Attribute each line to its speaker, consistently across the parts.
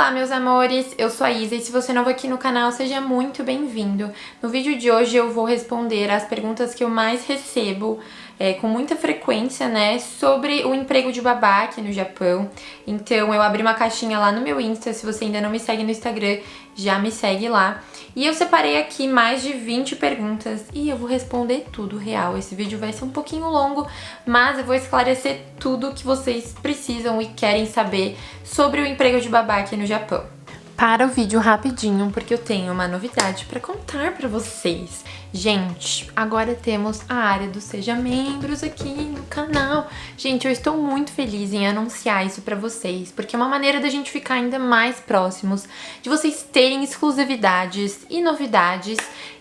Speaker 1: Olá, meus amores, eu sou a Isa e se você é novo aqui no canal, seja muito bem-vindo. No vídeo de hoje eu vou responder as perguntas que eu mais recebo com muita frequência, né, sobre o emprego de babá aqui no Japão. Então eu abri uma caixinha lá no meu Insta, se você ainda não me segue no Instagram, já me segue lá. E eu separei aqui mais de 20 perguntas e eu vou responder tudo real. Esse vídeo vai ser um pouquinho longo, mas eu vou esclarecer tudo que vocês precisam e querem saber sobre o emprego de babá aqui no Japão. Para o vídeo rapidinho, porque eu tenho uma novidade para contar para vocês. Gente, agora temos a área do Seja Membros aqui no canal. Gente, eu estou muito feliz em anunciar isso para vocês, porque é uma maneira da gente ficar ainda mais próximos, de vocês terem exclusividades e novidades.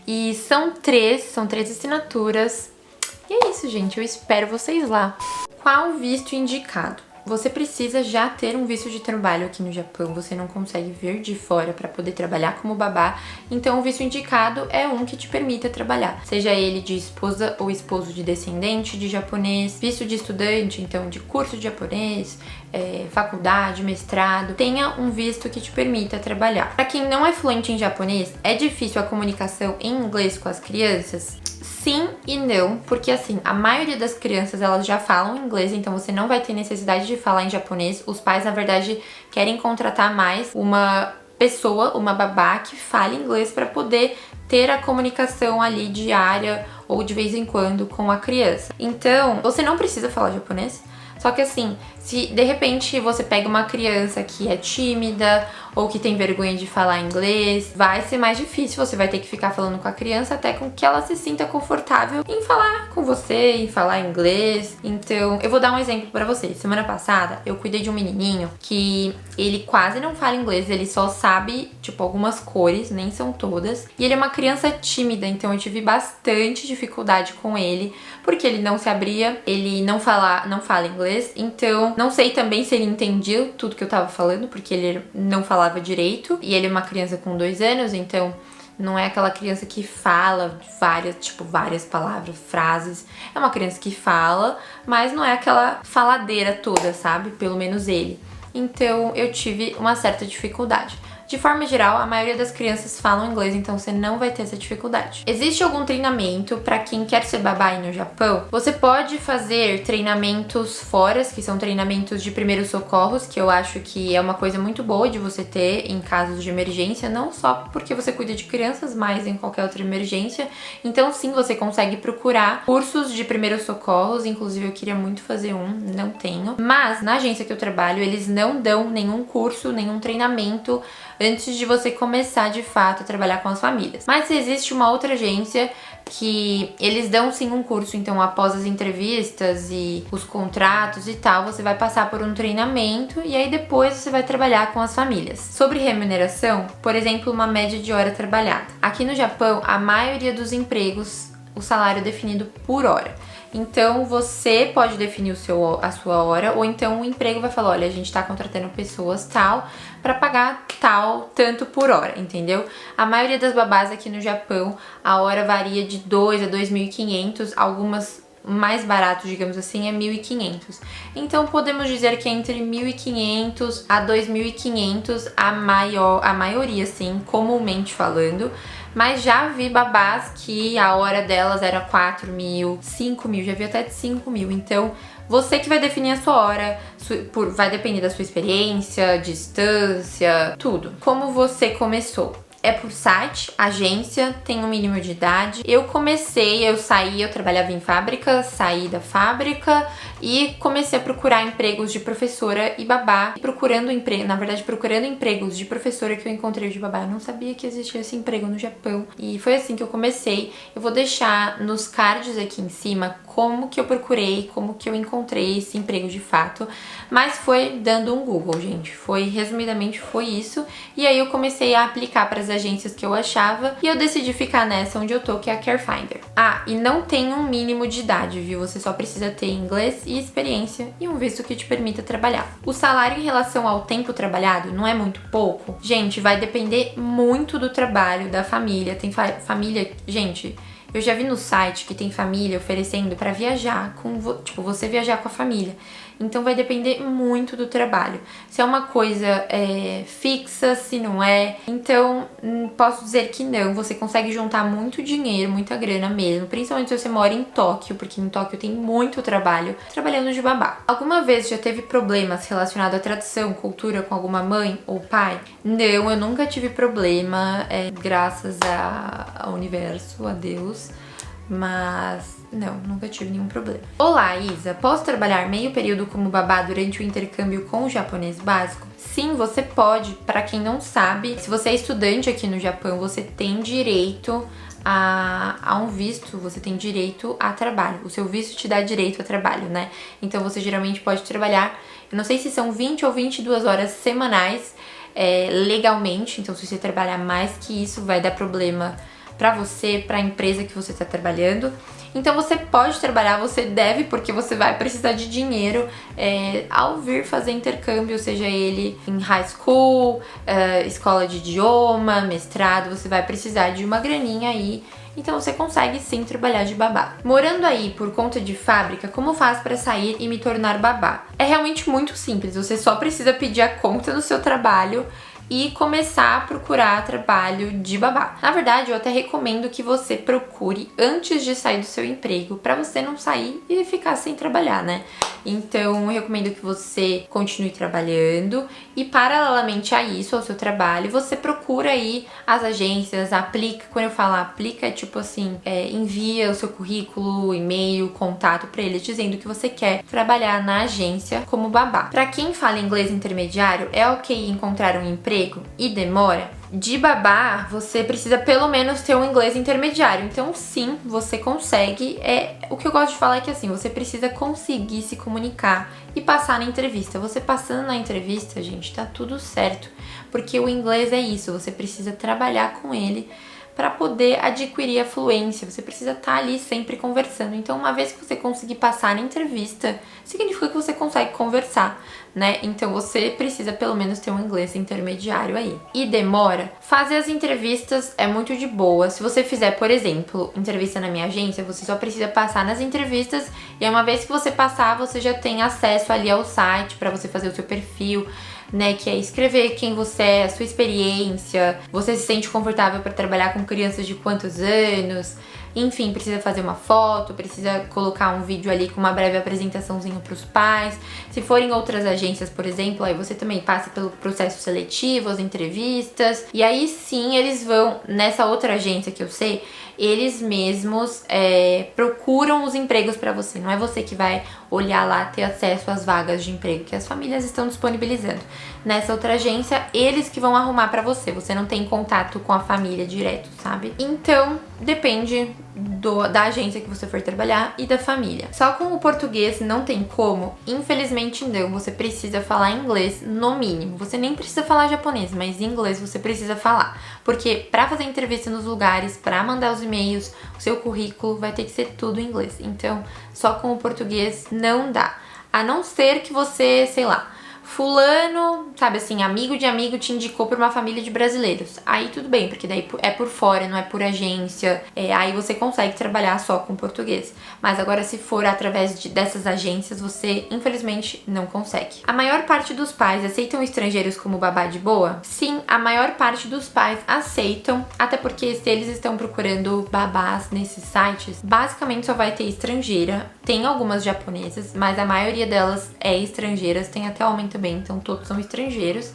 Speaker 1: E são três assinaturas. E é isso, gente, eu espero vocês lá. Qual visto indicado? Você precisa já ter um visto de trabalho aqui no Japão, você não consegue vir de fora para poder trabalhar como babá, então o visto indicado é um que te permita trabalhar, seja ele de esposa ou esposo de descendente de japonês, visto de estudante, então de curso de japonês, faculdade, mestrado, tenha um visto que te permita trabalhar. Para quem não é fluente em japonês, é difícil a comunicação em inglês com as crianças? Sim e não, porque assim, a maioria das crianças elas já falam inglês, então você não vai ter necessidade de falar em japonês. Os pais, na verdade, querem contratar mais uma pessoa, uma babá que fale inglês para poder ter a comunicação ali diária ou de vez em quando com a criança. Então, você não precisa falar japonês. Só que assim, se de repente você pega uma criança que é tímida ou que tem vergonha de falar inglês, vai ser mais difícil, você vai ter que ficar falando com a criança até com que ela se sinta confortável em falar com você, em falar inglês. Então, eu vou dar um exemplo pra vocês. Semana passada, eu cuidei de um menininho que ele quase não fala inglês, ele só sabe, tipo, algumas cores, nem são todas. E ele é uma criança tímida, então eu tive bastante dificuldade com ele, porque ele não se abria, ele não fala inglês, então não sei também se ele entendia tudo que eu tava falando, porque ele não falava direito, e ele é uma criança com 2 anos, então não é aquela criança que fala várias palavras, frases. É uma criança que fala, mas não é aquela faladeira toda, sabe? Pelo menos ele. Então eu tive uma certa dificuldade. De forma geral, a maioria das crianças falam inglês, então você não vai ter essa dificuldade. Existe algum treinamento para quem quer ser babá aí no Japão? Você pode fazer treinamentos fora, que são treinamentos de primeiros socorros, que eu acho que é uma coisa muito boa de você ter em casos de emergência, não só porque você cuida de crianças, mas em qualquer outra emergência. Então sim, você consegue procurar cursos de primeiros socorros, inclusive eu queria muito fazer um, não tenho. Mas na agência que eu trabalho, eles não dão nenhum curso, nenhum treinamento antes de você começar de fato a trabalhar com as famílias. Mas existe uma outra agência que eles dão sim um curso, então após as entrevistas e os contratos e tal, você vai passar por um treinamento e aí depois você vai trabalhar com as famílias. Sobre remuneração, por exemplo, uma média de hora trabalhada. Aqui no Japão, a maioria dos empregos, o salário é definido por hora. Então você pode definir a sua hora, ou então o emprego vai falar, olha, a gente tá contratando pessoas tal para pagar tal tanto por hora, entendeu? A maioria das babás aqui no Japão, a hora varia de 2 a 2.500, algumas mais baratos, digamos assim, é 1.500. Então podemos dizer que é entre 1.500 a 2.500 a maioria, assim, comumente falando. Mas já vi babás que a hora delas era 4.000, 5.000, já vi até de 5.000. Então, você que vai definir a sua hora, vai depender da sua experiência, distância, tudo. Como você começou? É por site, agência, tem um mínimo de idade. Eu trabalhava em fábrica, saí da fábrica e comecei a procurar empregos de professora e babá. Procurando empregos de professora que eu encontrei de babá. Eu não sabia que existia esse emprego no Japão. E foi assim que eu comecei. Eu vou deixar nos cards aqui em cima como que eu procurei, como que eu encontrei esse emprego de fato. Mas foi dando um Google, gente. Resumidamente foi isso. E aí eu comecei a aplicar para as agências que eu achava e eu decidi ficar nessa onde eu tô, que é a Carefinder. Ah, e não tem um mínimo de idade, viu? Você só precisa ter inglês e experiência e um visto que te permita trabalhar. O salário em relação ao tempo trabalhado não é muito pouco? Gente, vai depender muito do trabalho, da família. Tem família, gente, Eu já vi no site que tem família oferecendo pra viajar tipo, você viajar com a família. Então vai depender muito do trabalho. Se é uma coisa fixa, se não é. Então, posso dizer que não. Você consegue juntar muito dinheiro, muita grana mesmo. Principalmente se você mora em Tóquio, porque em Tóquio tem muito trabalho trabalhando de babá. Alguma vez já teve problemas relacionados à tradição, cultura com alguma mãe ou pai? Não, eu nunca tive problema, graças ao universo, a Deus. Mas não, nunca tive nenhum problema. Olá, Isa, posso trabalhar meio período como babá durante o intercâmbio com o japonês básico? Sim, você pode. Para quem não sabe, se você é estudante aqui no Japão, você tem direito a um visto, você tem direito a trabalho. O seu visto te dá direito a trabalho, né? Então você geralmente pode trabalhar, eu não sei se são 20 ou 22 horas semanais legalmente. Então se você trabalhar mais que isso, vai dar problema pra você, pra empresa que você tá trabalhando. Então você pode trabalhar, você deve, porque você vai precisar de dinheiro ao vir fazer intercâmbio, seja ele em high school, escola de idioma, mestrado, você vai precisar de uma graninha aí. Então você consegue sim trabalhar de babá. Morando aí por conta de fábrica, como faz para sair e me tornar babá? É realmente muito simples, você só precisa pedir a conta no seu trabalho e começar a procurar trabalho de babá. Na verdade, eu até recomendo que você procure antes de sair do seu emprego, para você não sair e ficar sem trabalhar, né? Então, eu recomendo que você continue trabalhando e, paralelamente a isso, ao seu trabalho, você procura aí as agências, aplica. Quando eu falo aplica, é tipo assim, envia o seu currículo, e-mail, contato para eles dizendo que você quer trabalhar na agência como babá. Para quem fala inglês intermediário, é ok encontrar um emprego e demora? De babá, você precisa pelo menos ter um inglês intermediário. Então, sim, você consegue. O que eu gosto de falar é que assim, você precisa conseguir se comunicar e passar na entrevista. Você passando na entrevista, gente, tá tudo certo. Porque o inglês é isso, você precisa trabalhar com ele para poder adquirir a fluência. Você precisa estar ali sempre conversando. Então, uma vez que você conseguir passar na entrevista, significa que você consegue conversar, né? Então, você precisa pelo menos ter um inglês intermediário aí. E demora? Fazer as entrevistas é muito de boa. Se você fizer, por exemplo, entrevista na minha agência, você só precisa passar nas entrevistas e uma vez que você passar, você já tem acesso ali ao site para você fazer o seu perfil, né, que é escrever quem você é, a sua experiência, você se sente confortável para trabalhar com crianças de quantos anos, enfim, precisa fazer uma foto, precisa colocar um vídeo ali com uma breve apresentaçãozinha para os pais. Se for em outras agências, por exemplo, aí você também passa pelo processo seletivo, as entrevistas, e aí sim eles vão, nessa outra agência que eu sei, eles mesmos procuram os empregos para você. Não é você que vai olhar lá, ter acesso às vagas de emprego que as famílias estão disponibilizando. Nessa outra agência, eles que vão arrumar para você. Você não tem contato com a família direto, sabe? Então, depende da agência que você for trabalhar e da família. Só com o português não tem como? Infelizmente não. Você precisa falar inglês no mínimo. Você nem precisa falar japonês, mas inglês você precisa falar. Porque para fazer entrevista nos lugares, para mandar os e-mails, o seu currículo vai ter que ser tudo em inglês. Então, só com o português não dá. A não ser que você, sei lá, fulano, sabe assim, amigo de amigo te indicou pra uma família de brasileiros. Aí tudo bem, porque daí é por fora, não é por agência. Aí você consegue trabalhar só com português. Mas agora se for através dessas agências, você infelizmente não consegue. A maior parte dos pais aceitam estrangeiros como babá de boa? Sim, a maior parte dos pais aceitam, até porque se eles estão procurando babás nesses sites, basicamente só vai ter estrangeira. Tem algumas japonesas, mas a maioria delas é estrangeiras, tem até homem também, então todos são estrangeiros.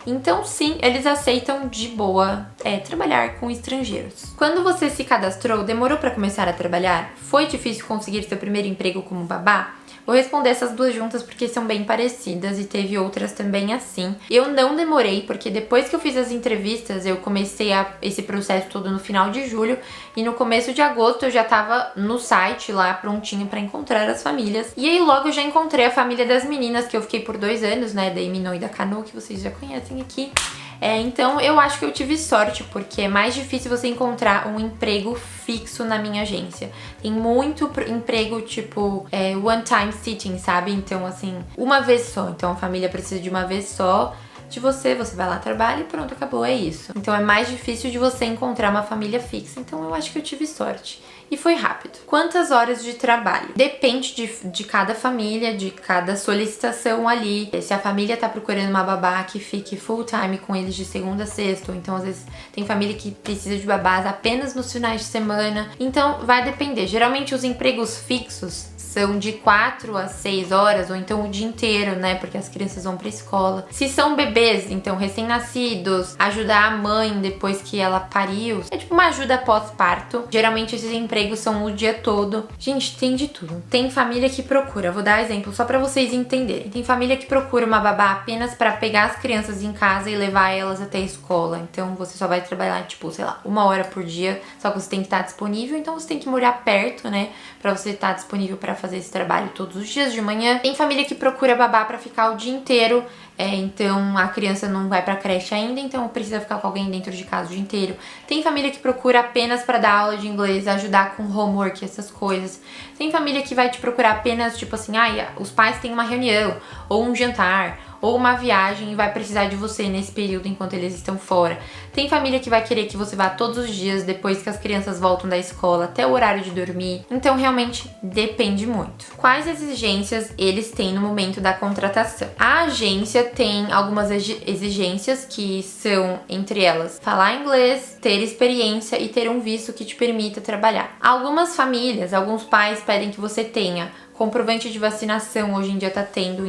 Speaker 1: Então sim, eles aceitam de boa trabalhar com estrangeiros. Quando você se cadastrou, demorou para começar a trabalhar? Foi difícil conseguir seu primeiro emprego como babá? Vou responder essas duas juntas porque são bem parecidas e teve outras também assim. Eu não demorei porque depois que eu fiz as entrevistas, eu comecei esse processo todo no final de julho e no começo de agosto eu já tava no site lá prontinho pra encontrar as famílias. E aí logo eu já encontrei a família das meninas que eu fiquei por 2 anos, né, da Emino e da Kano, que vocês já conhecem aqui. Então eu acho que eu tive sorte, porque é mais difícil você encontrar um emprego fixo na minha agência. Tem muito emprego tipo one time sitting, sabe? Então assim, uma vez só. Então a família precisa de uma vez só de você vai lá, trabalha e pronto, acabou, é isso. Então é mais difícil de você encontrar uma família fixa. Então eu acho que eu tive sorte. e foi rápido. Quantas horas de trabalho? Depende de cada família, de cada solicitação ali. Se a família tá procurando uma babá que fique full time com eles de segunda a sexta, ou então às vezes tem família que precisa de babás apenas nos finais de semana. Então vai depender. Geralmente os empregos fixos são de 4 a 6 horas, ou então o dia inteiro, né? Porque as crianças vão pra escola. Se são bebês, então recém-nascidos, ajudar a mãe depois que ela pariu. É tipo uma ajuda pós-parto. Geralmente esses empregos são o dia todo. Gente, tem de tudo. Tem família que procura, vou dar exemplo só pra vocês entenderem. Tem família que procura uma babá apenas pra pegar as crianças em casa e levar elas até a escola. Então você só vai trabalhar, tipo, sei lá, 1 hora por dia. Só que você tem que estar disponível, então você tem que morar perto, né? Pra você estar disponível pra fazer esse trabalho todos os dias de manhã. Tem família que procura babá pra ficar o dia inteiro, então a criança não vai pra creche ainda, então precisa ficar com alguém dentro de casa o dia inteiro. Tem família que procura apenas pra dar aula de inglês, ajudar com homework, essas coisas. Tem família que vai te procurar apenas, tipo assim, os pais têm uma reunião, ou um jantar, ou uma viagem e vai precisar de você nesse período enquanto eles estão fora. Tem família que vai querer que você vá todos os dias depois que as crianças voltam da escola até o horário de dormir. Então realmente depende muito. Quais exigências eles têm no momento da contratação? A agência tem algumas exigências que são, entre elas, falar inglês, ter experiência e ter um visto que te permita trabalhar. Algumas famílias, alguns pais pedem que você tenha comprovante de vacinação, hoje em dia tá tendo,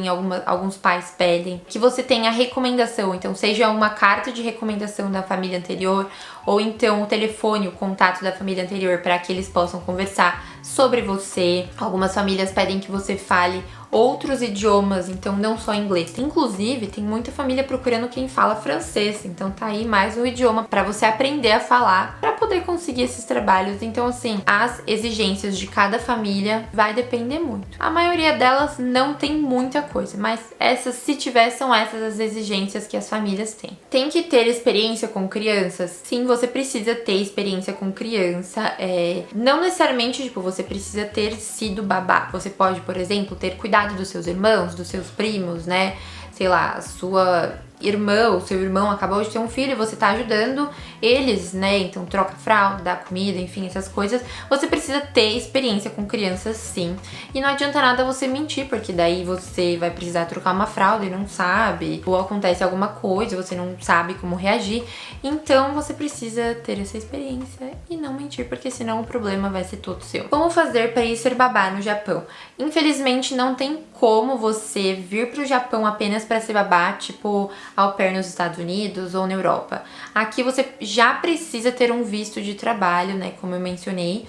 Speaker 1: alguns pais pedem. Que você tenha recomendação, então seja uma carta de recomendação da família anterior, ou então o telefone, o contato da família anterior para que eles possam conversar sobre você. Algumas famílias pedem que você fale outros idiomas, então não só inglês. Inclusive, tem muita família procurando quem fala francês, então tá aí mais um idioma para você aprender a falar para poder conseguir esses trabalhos. Então assim, as exigências de cada família vai depender muito. A maioria delas não tem muita coisa, mas essas, se tiver, são essas as exigências que as famílias têm. Tem que ter experiência com crianças? Sim, você precisa ter experiência com criança. Não necessariamente, tipo, você precisa ter sido babá. Você pode, por exemplo, ter cuidado dos seus irmãos, dos seus primos, né? Sei lá, a sua irmã ou seu irmão acabou de ter um filho e você tá ajudando eles, né? Então troca fralda, dá comida, enfim, essas coisas. Você precisa ter experiência com crianças, sim. E não adianta nada você mentir, porque daí você vai precisar trocar uma fralda e não sabe, ou acontece alguma coisa, você não sabe como reagir. Então você precisa ter essa experiência e não mentir, porque senão o problema vai ser todo seu. Como fazer para ir ser babá no Japão? Infelizmente não tem como você vir pro Japão apenas para ser babá, tipo au pair nos Estados Unidos ou na Europa. Aqui você já precisa ter um visto de trabalho, né, como eu mencionei.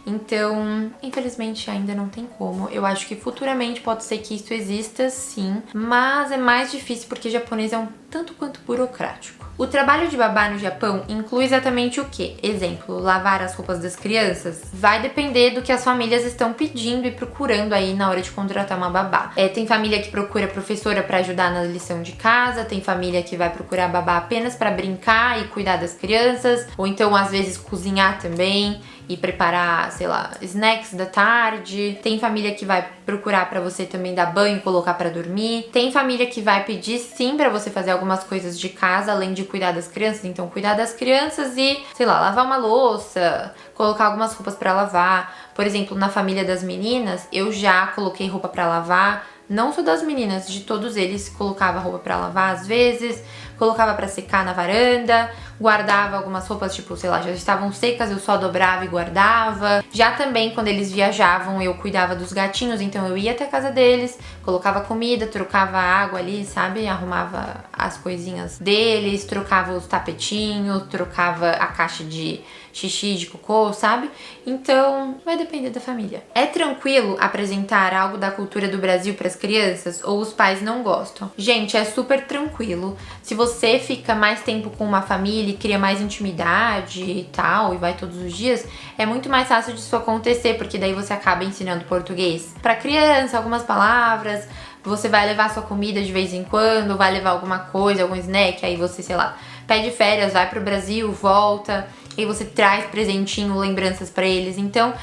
Speaker 1: Então, infelizmente ainda não tem como. Eu acho que futuramente pode ser que isso exista, sim, mas é mais difícil porque japonês é um tanto quanto burocrático. O trabalho de babá no Japão inclui exatamente o quê? Exemplo, lavar as roupas das crianças? Vai depender do que as famílias estão pedindo e procurando aí na hora de contratar uma babá. Tem família que procura professora para ajudar na lição de casa, tem família que vai procurar babá apenas para brincar e cuidar das crianças, ou então às vezes cozinhar também e preparar, sei lá, snacks da tarde. Tem família que vai procurar pra você também dar banho e colocar pra dormir. Tem família que vai pedir sim pra você fazer algumas coisas de casa, além de cuidar das crianças. Então cuidar das crianças e, sei lá, lavar uma louça, colocar algumas roupas pra lavar. Por exemplo, na família das meninas, eu já coloquei roupa pra lavar. Não só das meninas, de todos eles, colocava roupa pra lavar às vezes, colocava pra secar na varanda, guardava algumas roupas, tipo, sei lá, já estavam secas, eu só dobrava e guardava. Já também, quando eles viajavam, eu cuidava dos gatinhos, então eu ia até a casa deles, colocava comida, trocava água ali, sabe? Arrumava as coisinhas deles, trocava os tapetinhos, trocava a caixa de xixi, de cocô, sabe? Então, vai depender da família. É tranquilo apresentar algo da cultura do Brasil para as crianças ou os pais não gostam? Gente, é super tranquilo. Se você fica mais tempo com uma família e cria mais intimidade e tal, e vai todos os dias, é muito mais fácil disso acontecer, porque daí você acaba ensinando português pra criança, algumas palavras. Você vai levar sua comida de vez em quando, vai levar alguma coisa, algum snack, aí você, sei lá, pede férias, vai pro Brasil, volta, e você traz presentinho, lembranças pra eles. Então,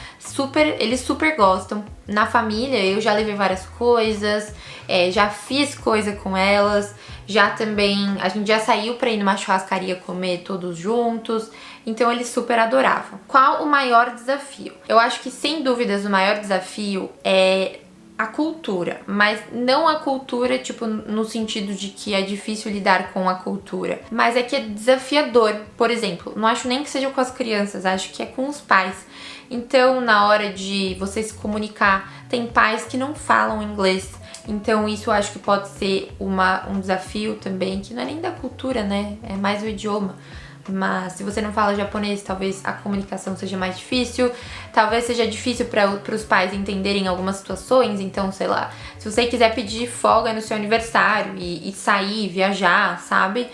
Speaker 1: eles super gostam. Na família, eu já levei várias coisas, já fiz coisa com elas, Já também, a gente já saiu pra ir numa churrascaria comer todos juntos, então eles super adoravam. Qual o maior desafio? Eu acho que, sem dúvidas, o maior desafio é a cultura, mas não a cultura, tipo, no sentido de que é difícil lidar com a cultura, mas é que é desafiador. Por exemplo, não acho nem que seja com as crianças, acho que é com os pais. Então, na hora de você se comunicar, tem pais que não falam inglês, então isso eu acho que pode ser um desafio também, que não é nem da cultura, né? É mais o idioma. Mas se você não fala japonês, talvez a comunicação seja mais difícil. Talvez seja difícil para os pais entenderem algumas situações. Então, sei lá, se você quiser pedir folga no seu aniversário e sair, viajar, sabe?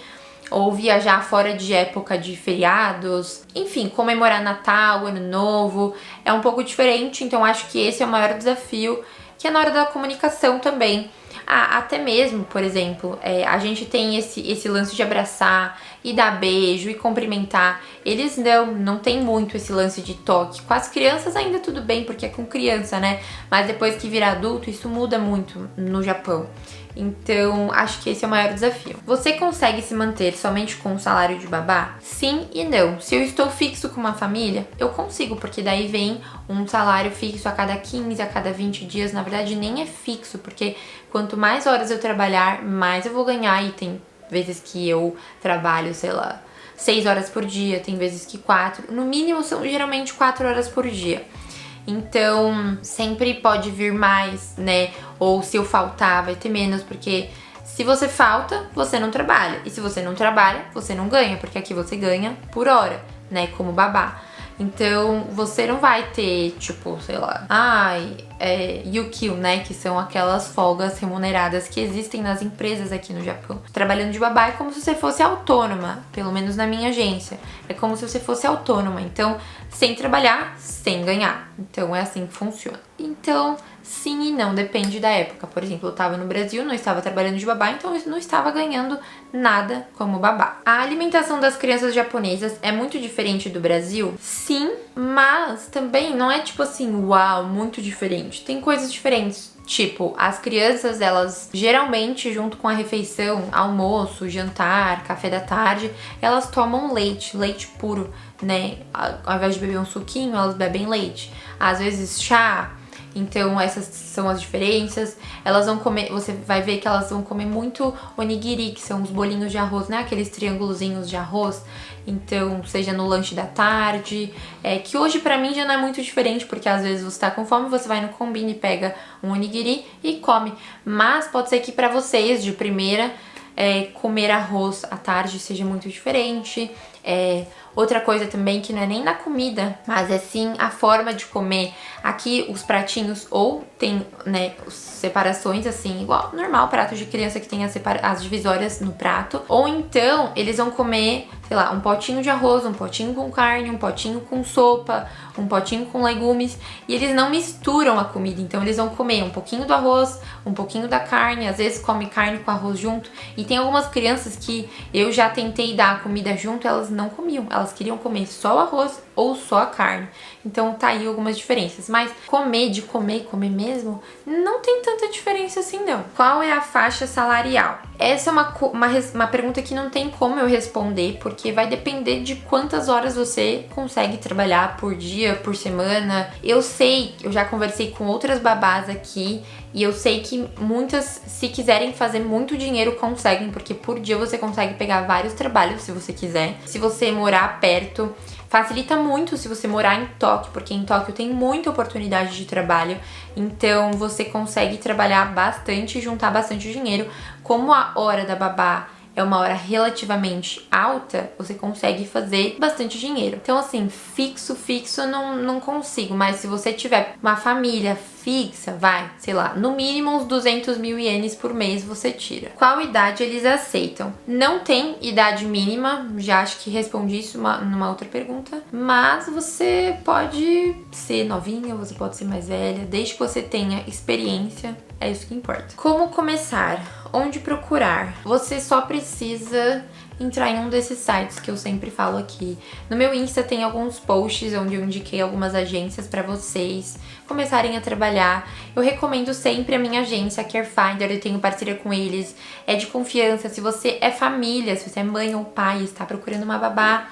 Speaker 1: Ou viajar fora de época de feriados. Enfim, comemorar Natal, Ano Novo. É um pouco diferente, então acho que esse é o maior desafio, que é na hora da comunicação também. Até mesmo, por exemplo, a gente tem esse lance de abraçar e dar beijo e cumprimentar. Eles não tem muito esse lance de toque. Com as crianças ainda tudo bem, porque é com criança, né? Mas depois que vira adulto, isso muda muito no Japão. Então, acho que esse é o maior desafio. Você consegue se manter somente com o salário de babá? Sim e não. Se eu estou fixo com uma família, eu consigo, porque daí vem um salário fixo a cada 15, a cada 20 dias. Na verdade, nem é fixo, porque quanto mais horas eu trabalhar, mais eu vou ganhar. E tem vezes que eu trabalho, sei lá, 6 horas por dia, tem vezes que 4. No mínimo, são geralmente 4 horas por dia. Então, sempre pode vir mais, né? Ou se eu faltar, vai ter menos, porque se você falta, você não trabalha. E se você não trabalha, você não ganha, porque aqui você ganha por hora, né? Como babá. Então, você não vai ter, tipo, sei lá, Yukio, né? Que são aquelas folgas remuneradas que existem nas empresas aqui no Japão. Trabalhando de babá é como se você fosse autônoma, pelo menos na minha agência. É como se você fosse autônoma, então, sem trabalhar, sem ganhar. Então, é assim que funciona. Então, sim e não, depende da época. Por exemplo, eu tava no Brasil, não estava trabalhando de babá, então eu não estava ganhando nada como babá. A alimentação das crianças japonesas é muito diferente do Brasil? Sim, mas também não é tipo assim, uau, muito diferente. Tem coisas diferentes. Tipo, as crianças, elas geralmente, junto com a refeição, almoço, jantar, café da tarde, elas tomam leite puro, né? Ao invés de beber um suquinho, elas bebem leite. Às vezes chá. Então essas são as diferenças. Elas vão comer, você vai ver que elas vão comer muito onigiri, que são os bolinhos de arroz, né? Aqueles triângulozinhos de arroz. Então, seja no lanche da tarde, que hoje pra mim já não é muito diferente, porque às vezes você tá com fome, você vai no Combini, pega um onigiri e come. Mas pode ser que pra vocês, de primeira, comer arroz à tarde seja muito diferente. Outra coisa também que não é nem na comida, mas é sim a forma de comer. Aqui os pratinhos ou tem, né, separações assim, igual normal prato de criança que tem as divisórias no prato. Ou então eles vão comer, sei lá, um potinho de arroz, um potinho com carne, um potinho com sopa, um potinho com legumes. E eles não misturam a comida, então eles vão comer um pouquinho do arroz, um pouquinho da carne, às vezes come carne com arroz junto. E tem algumas crianças que eu já tentei dar a comida junto, elas não comiam, elas queriam comer só o arroz ou só a carne. Então tá aí algumas diferenças, mas comer mesmo, não tem tanta diferença assim não. Qual é a faixa salarial? Essa é uma pergunta que não tem como eu responder, porque vai depender de quantas horas você consegue trabalhar por dia, por semana. Eu sei, eu já conversei com outras babás aqui, e eu sei que muitas, se quiserem fazer muito dinheiro, conseguem, porque por dia você consegue pegar vários trabalhos se você quiser. Se você morar perto, facilita muito se você morar em Tóquio, porque em Tóquio tem muita oportunidade de trabalho, então você consegue trabalhar bastante e juntar bastante dinheiro. Como a hora da babá é uma hora relativamente alta, você consegue fazer bastante dinheiro. Então assim, fixo não consigo, mas se você tiver uma família fixa, vai, sei lá, no mínimo uns 200 mil ienes por mês você tira. Qual idade eles aceitam? Não tem idade mínima, já acho que respondi isso numa outra pergunta, mas você pode ser novinha, você pode ser mais velha, desde que você tenha experiência, é isso que importa. Como começar? Onde procurar? Você só precisa entrar em um desses sites que eu sempre falo aqui. No meu Insta tem alguns posts onde eu indiquei algumas agências pra vocês começarem a trabalhar. Eu recomendo sempre a minha agência, a CareFinder, eu tenho parceria com eles, é de confiança. Se você é família, se você é mãe ou pai e está procurando uma babá,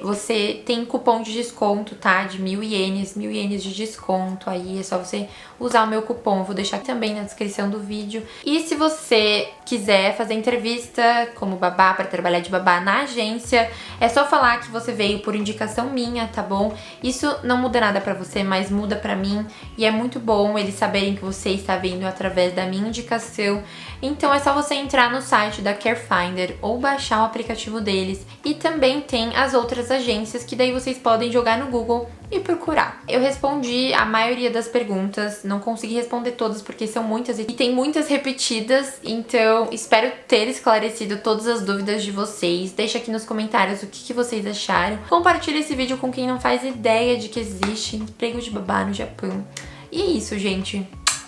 Speaker 1: você tem cupom de desconto, tá? De 1.000 ienes, 1.000 ienes de desconto. Aí é só você usar o meu cupom, eu vou deixar aqui também na descrição do vídeo. E se você quiser fazer entrevista como babá, para trabalhar de babá na agência, é só falar que você veio por indicação minha, tá bom? Isso não muda nada pra você, mas muda pra mim. E é muito bom eles saberem que você está vindo através da minha indicação. Então é só você entrar no site da CareFinder ou baixar o aplicativo deles. E também tem as outras agências que daí vocês podem jogar no Google e procurar. Eu respondi a maioria das perguntas, não consegui responder todas porque são muitas e tem muitas repetidas, então espero ter esclarecido todas as dúvidas de vocês. Deixa aqui nos comentários o que vocês acharam. Compartilha esse vídeo com quem não faz ideia de que existe emprego de babá no Japão. E é isso, gente.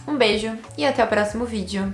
Speaker 1: Um beijo e até o próximo vídeo.